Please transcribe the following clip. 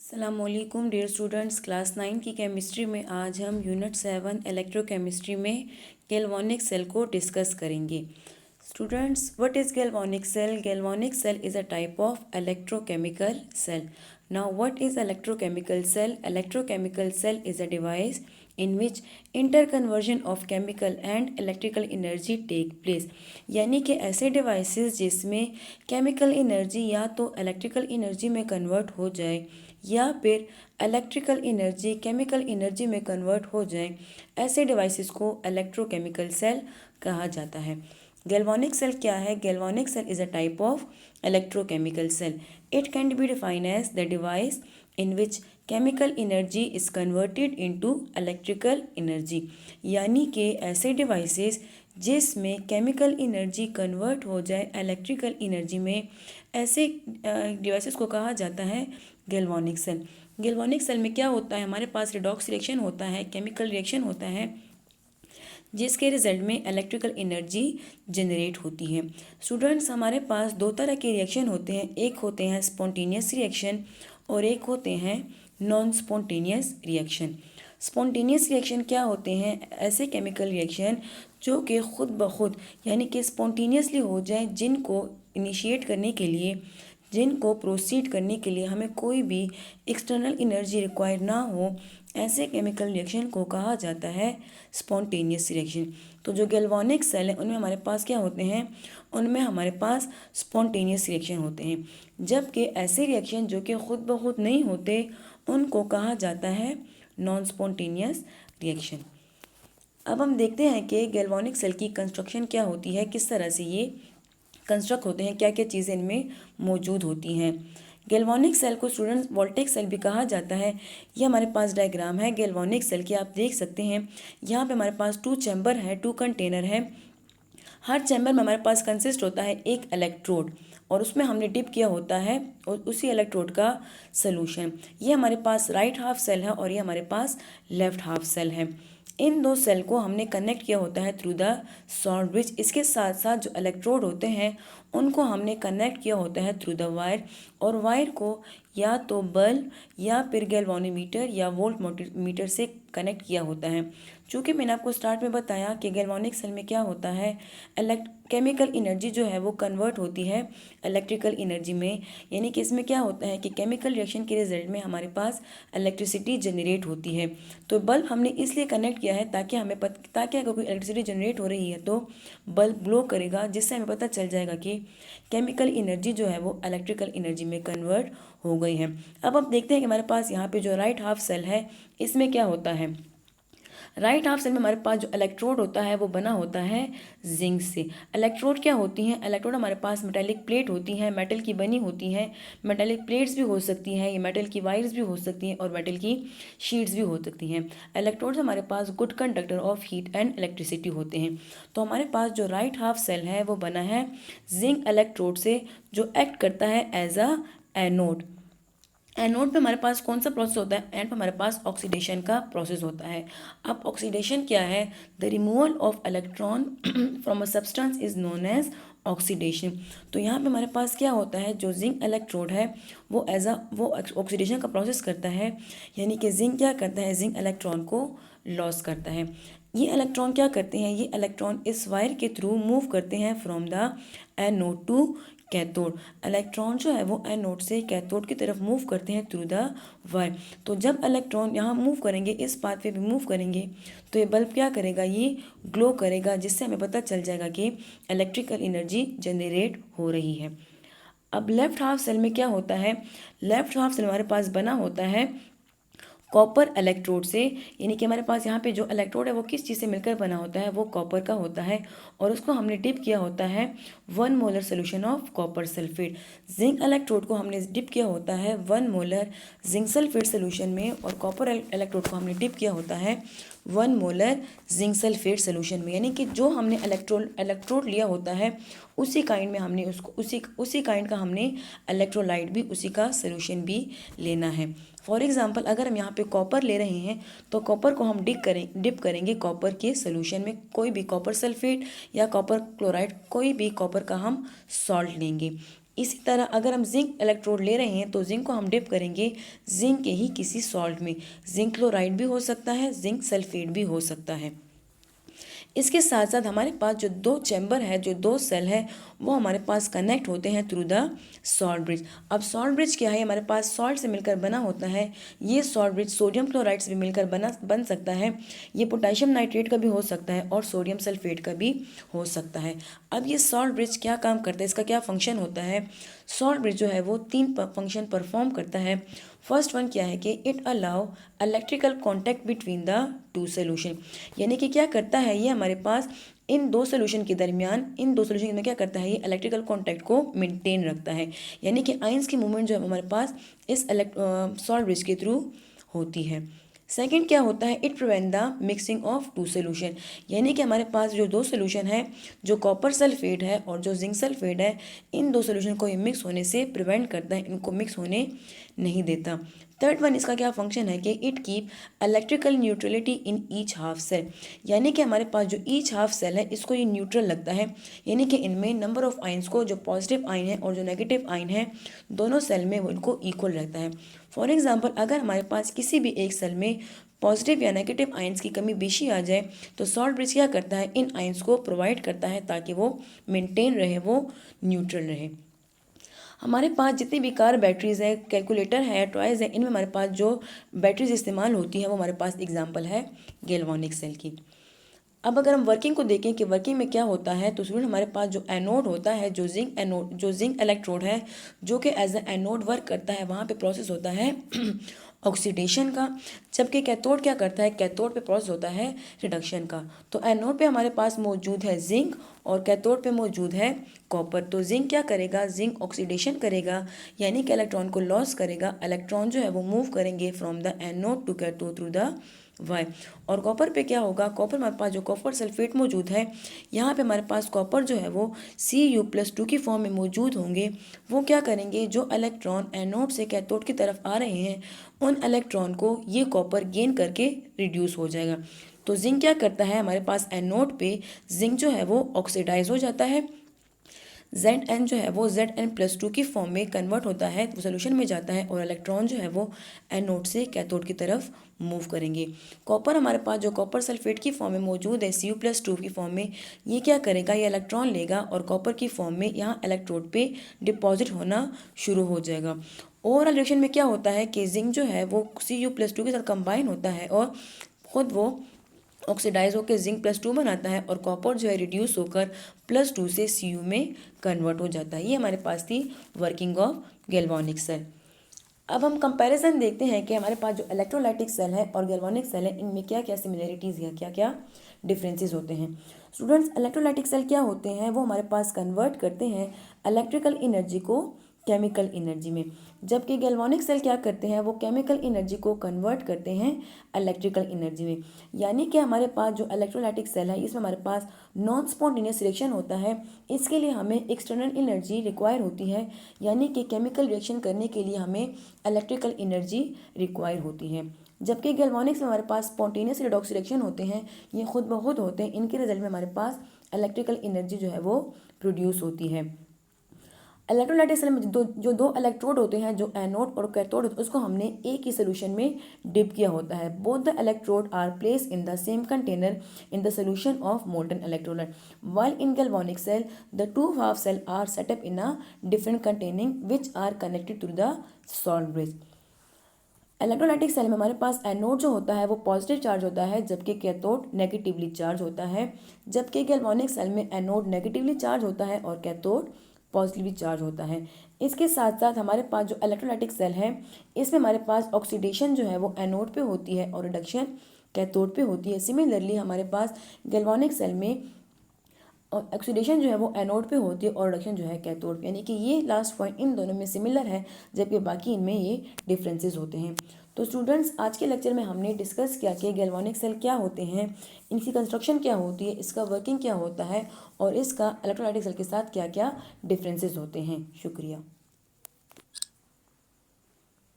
अस्सलामुअलैकुम dear students, class 9 की chemistry में आज हम यूनिट 7 इलेक्ट्रोकेमिस्ट्री में गैल्वानिक सेल को डिस्कस करेंगे। Students, what is galvanic cell? Galvanic cell is a type of electrochemical cell. Now, what is electrochemical cell? Electrochemical cell is a device in which interconversion of chemical and electrical energy take place। यानी कि ऐसे devices जिसमें chemical energy या तो electrical energy में convert हो जाए या फिर इलेक्ट्रिकल एनर्जी केमिकल एनर्जी में कन्वर्ट हो जाए, ऐसे डिवाइसेस को इलेक्ट्रोकेमिकल सेल कहा जाता है। गैल्वानिक सेल क्या है? Galvanic cell is a type of electrochemical cell. It can be defined as the device in which chemical energy is converted into electrical energy. यानी कि ऐसे डिवाइसेस जिसमें केमिकल एनर्जी कन्वर्ट हो जाए इलेक्ट्रिकल एनर्जी में, ऐसे डिवाइसेस को कहा जाता है गैल्वानिक सेल। गैल्वानिक सेल में क्या होता है? हमारे पास रिडॉक्स रिएक्शन होता है, केमिकल रिएक्शन होता है, जिसके रिजल्ट में इलेक्ट्रिकल एनर्जी जनरेट होती है। स्टूडेंट्स, हमारे पास दो तरह के रिएक्शन होते हैं। एक होते हैं स्पॉन्टेनियस रिएक्शन और एक होते हैं non spontaneous reaction. Spontaneous reaction क्या होते हैं? ऐसे केमिकल रिएक्शन जो कि खुद ब खुद यानी कि स्पॉन्टेनियसली हो जाए, जिनको इनिशिएट करने के लिए, जिनको प्रोसीड करने के लिए हमें कोई भी एक्सटर्नल एनर्जी रिक्वायर ना हो, ऐसे केमिकल रिएक्शन को कहा जाता है स्पॉन्टेनियस रिएक्शन। तो जो गैल्वानिक सेल है उनमें हमारे पास क्या होते हैं? उनमें हमारे पास स्पॉन्टेनियस रिएक्शन होते हैं, जबकि ऐसे रिएक्शन जो कि खुद ब खुद नहीं होते उनको कहा जाता है नॉन स्पॉन्टेनियस रिएक्शन। अब हम देखते हैं कि गैल्वानिक सेल की कंस्ट्रक्शन क्या होती है, किस तरह से ये कंस्ट्रक्ट होते हैं, क्या क्या चीज़ें इनमें मौजूद होती हैं। गैल्वानिक सेल को स्टूडेंट्स वोल्टेक सेल भी कहा जाता है। ये हमारे पास डायग्राम है गैल्वानिक सेल की, आप देख सकते हैं। यहाँ पे हमारे पास 2 चैम्बर है, 2 कंटेनर है। हर चैम्बर में हमारे पास कंसिस्ट होता है एक इलेक्ट्रोड और उसमें हमने डिप किया होता है और उसी इलेक्ट्रोड का सोल्यूशन। ये हमारे पास राइट हाफ सेल है और ये हमारे पास लेफ्ट हाफ सेल है। इन दो सेल को हमने कनेक्ट किया होता है थ्रू द सॉल्ट ब्रिज। इसके साथ साथ जो इलेक्ट्रोड होते हैं उनको हमने कनेक्ट किया होता है थ्रू द वायर, और वायर को या तो बल्ब या फिर गैल्वानोमीटर या वोल्ट मीटर से कनेक्ट किया होता है। चूँकि मैंने आपको स्टार्ट में बताया कि गैल्वानिक सेल में क्या होता है, केमिकल एनर्जी जो है वो कन्वर्ट होती है इलेक्ट्रिकल एनर्जी में। यानी कि इसमें क्या होता है कि केमिकल रिएक्शन के रिजल्ट में हमारे पास इलेक्ट्रिसिटी जनरेट होती है। तो बल्ब हमने इसलिए कनेक्ट किया है ताकि ताकि अगर कोई इलेक्ट्रिसिटी जनरेट हो रही है तो बल्ब ग्लो करेगा, जिससे हमें पता चल जाएगा कि केमिकल एनर्जी जो है वो इलेक्ट्रिकल एनर्जी में कन्वर्ट हो गई है। अब आप देखते हैं कि हमारे पास यहाँ पे जो राइट हाफ सेल है इसमें क्या होता है। राइट हाफ सेल में हमारे पास जो इलेक्ट्रोड होता है वो बना होता है जिंक से। इलेक्ट्रोड क्या होती हैं? इलेक्ट्रोड हमारे पास मेटेलिक प्लेट होती हैं, मेटल की बनी होती हैं। मेटेलिक प्लेट्स भी हो सकती हैं, ये मेटल की वायर्स भी हो सकती हैं और मेटल की शीट्स भी हो सकती हैं। इलेक्ट्रोड्स हमारे पास good conductor of heat and electricity होते हैं। तो हमारे पास जो राइट हाफ सेल है वो बना है जिंक इलेक्ट्रोड से, जो एक्ट करता है एज अ एनोड। एनोड पे हमारे पास कौन सा प्रोसेस होता है? एंड पे हमारे पास ऑक्सीडेशन का प्रोसेस होता है। अब ऑक्सीडेशन क्या है? The removal of electron from a substance is known as oxidation. तो यहाँ पे हमारे पास क्या होता है, जो जिंक इलेक्ट्रोड है वो वो ऑक्सीडेशन का प्रोसेस करता है। यानी कि जिंक क्या करता है? जिंक इलेक्ट्रॉन को लॉस करता है। ये इलेक्ट्रॉन क्या करते हैं? ये इलेक्ट्रॉन इस वायर के थ्रू मूव करते हैं from the anode to cathode. Electron जो है वो एनोड से कैथोड की तरफ मूव करते हैं थ्रू द वायर। तो जब इलेक्ट्रॉन यहाँ मूव करेंगे, इस पाथ पे भी मूव करेंगे, तो ये बल्ब क्या करेगा? ये ग्लो करेगा, जिससे हमें पता चल जाएगा कि इलेक्ट्रिकल एनर्जी जनरेट हो रही है। अब लेफ्ट हाफ सेल में क्या होता है? लेफ्ट हाफ सेल हमारे पास बना होता है कॉपर इलेक्ट्रोड से। यानी कि हमारे पास यहाँ पे जो इलेक्ट्रोड है वो किस चीज़ से मिलकर बना होता है? वो कॉपर का होता है, और उसको हमने डिप किया होता है 1 molar solution of copper sulphate. Zinc electrode को हमने डिप किया होता है 1 मोलर जिंक सल्फेट सोल्यूशन में, और कॉपर इलेक्ट्रोड को हमने डिप किया होता है 1 मोलर जिंक सल्फेट सोल्यूशन में। यानी कि जो हमने इलेक्ट्रोड लिया होता है उसी काइंड में हमने उसको उसी काइंड का हमने इलेक्ट्रोलाइट भी, उसी का सोल्यूशन भी लेना है। फॉर एग्जाम्पल, अगर हम यहाँ पे कॉपर ले रहे हैं तो कॉपर को हम डिप करेंगे कॉपर के सोल्यूशन में, कोई भी कॉपर सल्फेट या कॉपर क्लोराइड, कोई भी कॉपर का हम सॉल्ट लेंगे। इसी तरह अगर हम जिंक इलेक्ट्रोड ले रहे हैं तो जिंक को हम डिप करेंगे जिंक के ही किसी सॉल्ट में। जिंक क्लोराइड भी हो सकता है, जिंक सल्फेट भी हो सकता है। इसके साथ साथ हमारे पास जो दो चैम्बर है, जो दो सेल है, वो हमारे पास कनेक्ट होते हैं थ्रू द सॉल्ट ब्रिज। अब सॉल्ट ब्रिज क्या है, हमारे पास सॉल्ट से मिलकर बना होता है। ये सॉल्ट ब्रिज सोडियम क्लोराइड से भी मिलकर बन सकता है। ये पोटेशियम नाइट्रेट का भी हो सकता है और सोडियम सल्फेट का भी हो सकता है। अब ये सॉल्ट ब्रिज क्या काम करता है, इसका क्या फंक्शन होता है। सॉल्ट ब्रिज जो है वो 3 फंक्शन परफॉर्म करता है। फर्स्ट वन क्या है कि it allow electrical contact between the two solution, यानी कि क्या करता है ये हमारे पास इन दो सोल्यूशन के दरमियान, इन दो सोल्यूशन में क्या करता है, ये इलेक्ट्रिकल कॉन्टैक्ट को मेंटेन रखता है। यानी कि आयंस की मूवमेंट जो है हमारे पास इस सॉल्ट ब्रिज के थ्रू होती है। सेकंड क्या होता है, it prevent the mixing of two solution, यानी कि हमारे पास जो दो सोल्यूशन है, जो कॉपर सल्फेट है और जो जिंक सल्फेट है, इन दो सोल्यूशन को ये मिक्स होने से प्रिवेंट करता है, इनको मिक्स होने नहीं देता। थर्ड वन इसका क्या फंक्शन है कि it keep electrical neutrality in each half cell, यानी कि हमारे पास जो ईच हाफ सेल है इसको ये न्यूट्रल लगता है, यानी कि इनमें नंबर ऑफ आयंस को, जो पॉजिटिव आयन है और जो नेगेटिव आयन है, दोनों सेल में वो इनको इक्वल रहता है। फॉर एग्जाम्पल अगर हमारे पास किसी भी एक सेल में पॉजिटिव या नेगेटिव आयंस की कमी बेशी आ जाए तो सॉल्ट ब्रिज क्या करता है, इन आयंस को प्रोवाइड करता है ताकि वो मेंटेन रहे, वो न्यूट्रल रहे। हमारे पास जितनी भी कार बैटरीज है, कैलकुलेटर है, टॉयज़ है, इनमें हमारे पास जो बैटरीज इस्तेमाल होती है वो हमारे पास एग्जाम्पल है गैल्वानिक सेल की। अब अगर हम वर्किंग को देखें कि वर्किंग में क्या होता है, तो स्टूडेंट हमारे पास जो एनोड होता है, जो जिंक इलेक्ट्रोड है, जो कि एज ए एनोड वर्क करता है, वहाँ पे प्रोसेस होता है ऑक्सीडेशन का। जबकि कैथोड क्या करता है, कैथोड पे प्रोसेस होता है रिडक्शन का। तो एनोड पे हमारे पास मौजूद है जिंक और कैथोड पे मौजूद है कॉपर। तो जिंक क्या करेगा, जिंक ऑक्सीडेशन करेगा, यानी कि इलेक्ट्रॉन को लॉस करेगा। इलेक्ट्रॉन जो है वो मूव करेंगे from the anode to cathode through the wire. और कॉपर पे क्या होगा, कॉपर हमारे पास जो कॉपर सल्फेट मौजूद है, यहाँ पे हमारे पास कॉपर जो है वो Cu+2 की फॉर्म में मौजूद होंगे। वो क्या करेंगे, जो इलेक्ट्रॉन एनोड से कैथोड की तरफ आ रहे हैं उन इलेक्ट्रॉन को ये कॉपर गेन करके रिड्यूस हो जाएगा। तो जिंक क्या करता है, हमारे पास एनोड पे जिंक जो है वो ऑक्सीडाइज हो जाता है। Zn जो है वो Zn+2 की फॉर्म में कन्वर्ट होता है, वो सोल्यूशन में जाता है और इलेक्ट्रॉन जो है वो एनोड से कैथोड की तरफ मूव करेंगे। कॉपर हमारे पास जो कॉपर सल्फेट की फॉर्म में मौजूद है Cu+2 की फॉर्म में, ये क्या करेगा, ये इलेक्ट्रॉन लेगा और कॉपर की फॉर्म में यहाँ इलेक्ट्रोड पे डिपॉजिट होना शुरू हो जाएगा। ओवरऑल रिएक्शन में क्या होता है कि जिंक जो है वो Cu+2 के साथ कंबाइन होता है और ख़ुद वो ऑक्सीडाइज होकर जिंक+2 बनाता है और कॉपर जो है रिड्यूस होकर +2 से Cu में कन्वर्ट हो जाता है। ये हमारे पास थी वर्किंग ऑफ गैल्वानिक सेल। अब हम कंपैरिजन देखते हैं कि हमारे पास जो इलेक्ट्रोलाइटिक सेल है और गैल्वानिक सेल है, इनमें क्या क्या सिमिलरिटीज़ या क्या क्या डिफरेंसेस होते हैं। स्टूडेंट्स, इलेक्ट्रोलाइटिक सेल क्या होते हैं, वो हमारे पास कन्वर्ट करते हैं इलेक्ट्रिकल एनर्जी को केमिकल एनर्जी में। जबकि गैल्वानिक सेल क्या करते हैं, वो केमिकल एनर्जी को कन्वर्ट करते हैं इलेक्ट्रिकल एनर्जी में। यानी कि हमारे पास जो इलेक्ट्रोलाइटिक सेल है इसमें हमारे पास नॉन स्पॉन्टेनियस रिएक्शन होता है। इसके लिए हमें एक्सटर्नल एनर्जी रिक्वायर होती है, यानी कि केमिकल रिएक्शन करने के लिए हमें इलेक्ट्रिकल एनर्जी रिक्वायर होती है। जबकि गैल्वानिक में हमारे पास स्पॉन्टेनियस रिडॉक्स रिएक्शन होते हैं, ये खुद ब खुद होते हैं। इनके रिजल्ट में हमारे पास इलेक्ट्रिकल एनर्जी जो है वो प्रोड्यूस होती है। इलेक्ट्रोलाइटिक सेल में जो दो इलेक्ट्रोड होते हैं, जो एनोड और कैथोड, उसको हमने एक ही सोल्यूशन में डिप किया होता है। Both the electrode are place in the same container in the solution of molten electrolyte. While in galvanic cell the two half cell are set up in a different containing which are connected through the salt bridge. Electrolytic cell में हमारे पास anode जो होता है वो positive charge होता है, जबकि cathode negatively charge होता है। जबकि गैल्वानिक सेल में एनोड नेगेटिवली चार्ज होता है और कैथोड पॉजिटिवली चार्ज होता है। इसके साथ साथ हमारे पास जो इलेक्ट्रोलाइटिक सेल है, इसमें हमारे पास ऑक्सीडेशन जो है वो एनोड पे होती है और रिडक्शन कैथोड पे होती है। सिमिलरली हमारे पास गैल्वानिक सेल में ऑक्सीडेशन जो है वो एनोड पे होती है और रिडक्शन जो है कैथोड पे, यानी कि ये लास्ट पॉइंट इन दोनों में सिमिलर है, जबकि बाकी इनमें ये डिफरेंसेस होते हैं। तो स्टूडेंट्स, आज के लेक्चर में हमने डिस्कस किया कि गैल्वानिक सेल क्या होते हैं, इनकी कंस्ट्रक्शन क्या होती है, इसका वर्किंग क्या होता है और इसका इलेक्ट्रोलाइटिक सेल के साथ क्या क्या डिफरेंसेस होते हैं। शुक्रिया।